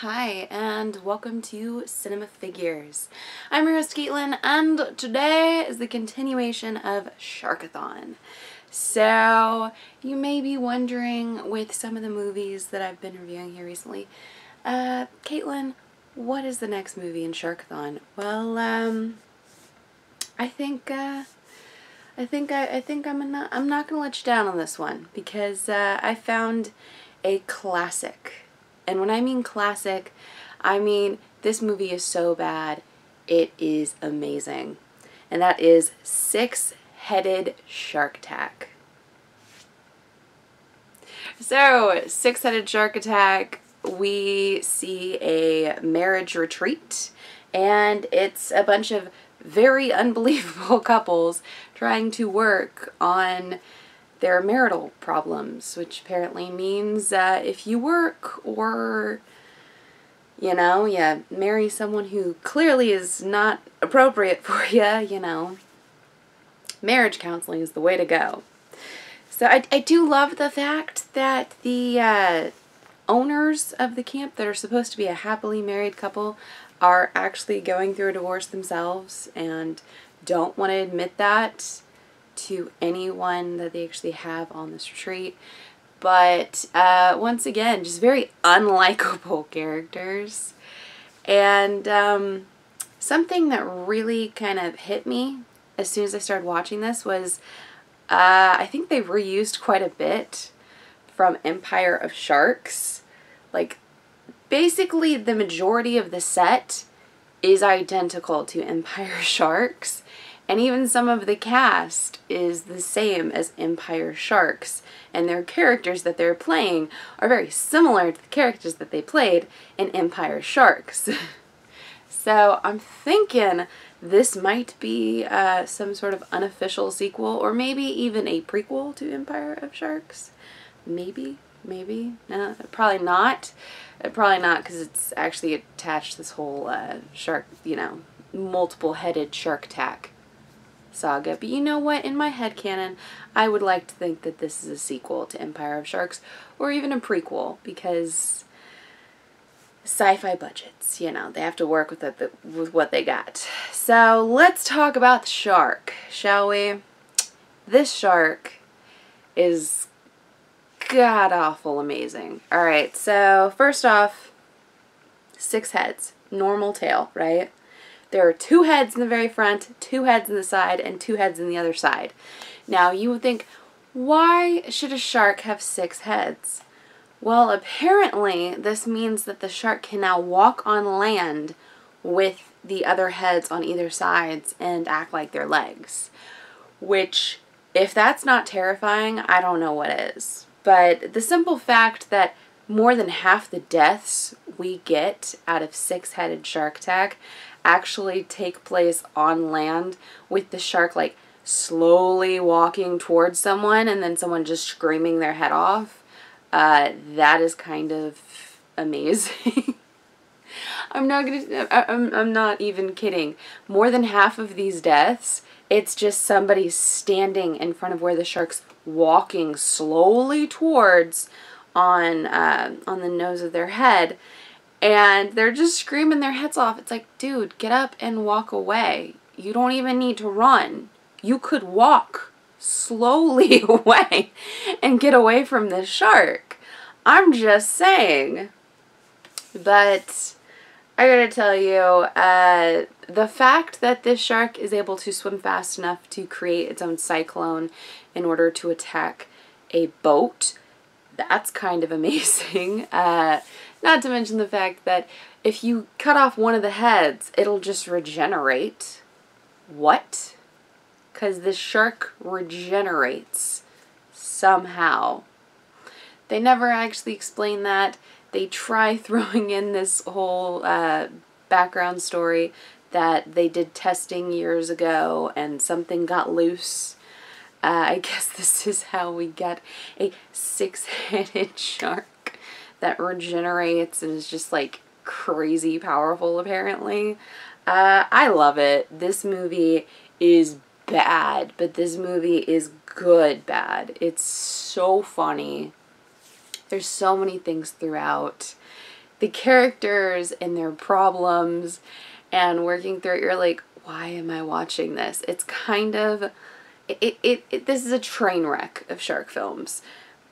Hi, and welcome to Cinema Figures. I'm your host, Caitlin, and today is the continuation of Sharkathon. So, you may be wondering, with some of the movies that I've been reviewing here recently, Caitlin, what is the next movie in Sharkathon? Well, I think I'm not gonna let you down on this one, because I found a classic. And when I mean classic, I mean this movie is so bad, it is amazing. And that is Six-Headed Shark Attack. So, Six-Headed Shark Attack, we see a marriage retreat, and it's a bunch of very unbelievable couples trying to work on their marital problems, which apparently means if you work or, you marry someone who clearly is not appropriate for you, marriage counseling is the way to go. So I do love the fact that the owners of the camp that are supposed to be a happily married couple are actually going through a divorce themselves and don't want to admit that to anyone that they actually have on this retreat. But once again, just very unlikable characters. And something that really kind of hit me as soon as I started watching this was I think they reused quite a bit from Empire of Sharks. Like, basically the majority of the set is identical to Empire Sharks. And even some of the cast is the same as Empire Sharks. And their characters that they're playing are very similar to the characters that they played in Empire Sharks. So I'm thinking this might be some sort of unofficial sequel, or maybe even a prequel to Empire of Sharks. Maybe. No, probably not. Probably not, because it's actually attached to this whole shark, multiple-headed shark attack saga. But you know what? In my headcanon, I would like to think that this is a sequel to Empire of Sharks, or even a prequel, because sci-fi budgets, they have to work with what they got. So let's talk about the shark, shall we? This shark is god-awful amazing. Alright, so first off, 6 heads. Normal tail, right? There are 2 heads in the very front, 2 heads in the side, and 2 heads in the other side. Now, you would think, why should a shark have 6 heads? Well, apparently, this means that the shark can now walk on land with the other heads on either sides and act like they're legs. Which, if that's not terrifying, I don't know what is. But the simple fact that more than half the deaths we get out of Six-Headed Shark Attack actually take place on land, with the shark like slowly walking towards someone and then someone just screaming their head off, that is kind of amazing. I'm not even kidding. More than half of these deaths, it's just somebody standing in front of where the shark's walking slowly towards on the nose of their head, and they're just screaming their heads off. It's like, dude, get up and walk away. You don't even need to run. You could walk slowly away and get away from this shark. I'm just saying. But I gotta tell you, the fact that this shark is able to swim fast enough to create its own cyclone in order to attack a boat, that's kind of amazing. Not to mention the fact that if you cut off one of the heads, it'll just regenerate. What? Because this shark regenerates somehow. They never actually explain that. They try throwing in this whole background story that they did testing years ago and something got loose. I guess this is how we get a 6-headed shark that regenerates and is just like crazy powerful apparently. I love it. This movie is bad, but this movie is good bad. It's so funny. There's so many things throughout. the characters and their problems and working through it, you're like, why am I watching this? It's kind of, this is a train wreck of shark films.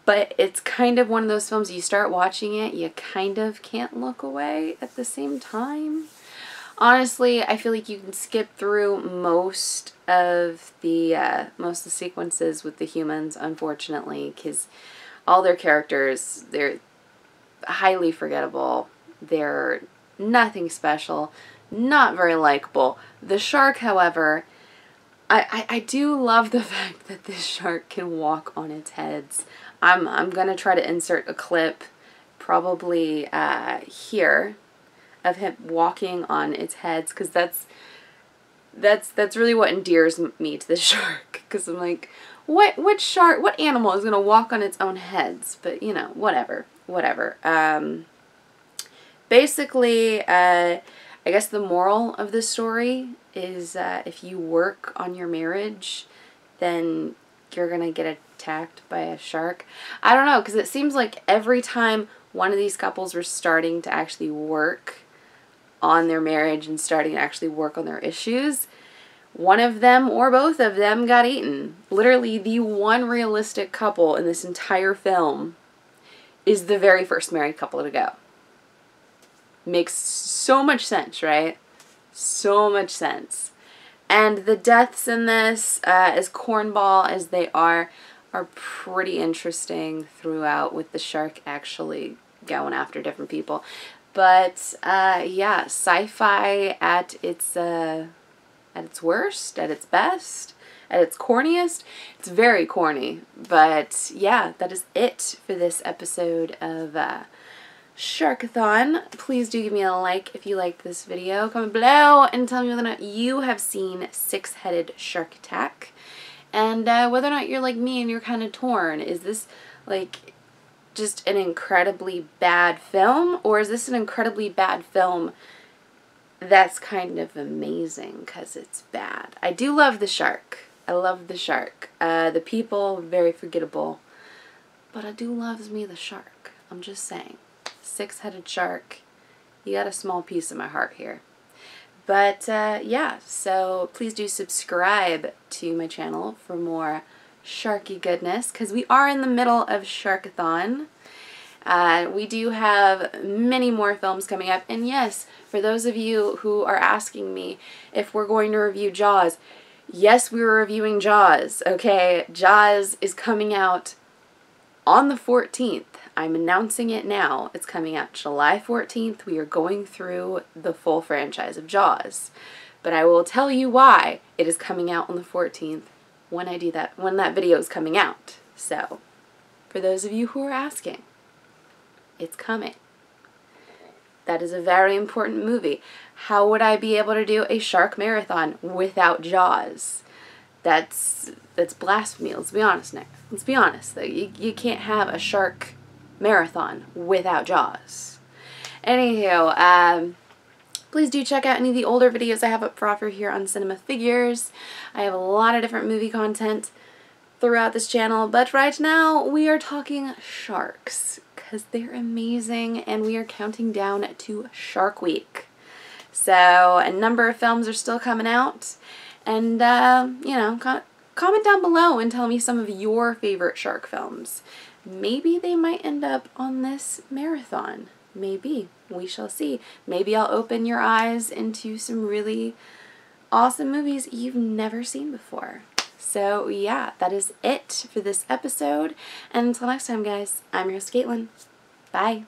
But it's kind of one of those films, you start watching it, you kind of can't look away at the same time. Honestly, I feel like you can skip through most of the sequences with the humans, unfortunately, because all their characters, they're highly forgettable. They're nothing special, not very likable. The shark, however, I do love the fact that this shark can walk on its heads. I'm gonna try to insert a clip, probably here, of him walking on its heads, because that's really what endears me to the shark. Because I'm like, what animal is gonna walk on its own heads? But you know, whatever. Basically, I guess the moral of this story is if you work on your marriage, then you're gonna get attacked by a shark. I don't know, because it seems like every time one of these couples were starting to actually work on their marriage and starting to actually work on their issues, one of them or both of them got eaten. Literally, the one realistic couple in this entire film is the very first married couple to go. Makes so much sense, right? So much sense. And the deaths in this, as cornball as they are pretty interesting throughout, with the shark actually going after different people. But yeah, sci-fi at its worst, at its best, at its corniest. It's very corny. But yeah, that is it for this episode of Sharkathon. Please do give me a like if you liked this video. Comment below and tell me whether or not you have seen Six-Headed Shark Attack. And whether or not you're like me and you're kind of torn. Is this like just an incredibly bad film? Or is this an incredibly bad film that's kind of amazing because it's bad? I do love the shark. I love the shark. The people, very forgettable. But I do love me the shark. I'm just saying. Six-headed shark. You got a small piece of my heart here. But yeah, so please do subscribe to my channel for more sharky goodness, because we are in the middle of Sharkathon. We do have many more films coming up. And yes, for those of you who are asking me if we're going to review Jaws, yes, we were reviewing Jaws, okay? Jaws is coming out on the 14th. I'm announcing it now. It's coming out July 14th. We are going through the full franchise of Jaws. But I will tell you why it is coming out on the 14th when I do that, when that video is coming out. So, for those of you who are asking, it's coming. That is a very important movie. How would I be able to do a shark marathon without Jaws? That's blasphemy. Let's be honest, Nick. Let's be honest. You can't have a shark marathon without Jaws. Anywho, please do check out any of the older videos I have up for offer here on Cinema Figures. I have a lot of different movie content throughout this channel, but right now we are talking sharks because they're amazing, and we are counting down to Shark Week. So a number of films are still coming out, and you know, comment down below and tell me some of your favorite shark films. Maybe they might end up on this marathon. Maybe. We shall see. Maybe I'll open your eyes into some really awesome movies you've never seen before. So yeah, that is it for this episode. And until next time, guys, I'm your host, Caitlin. Bye.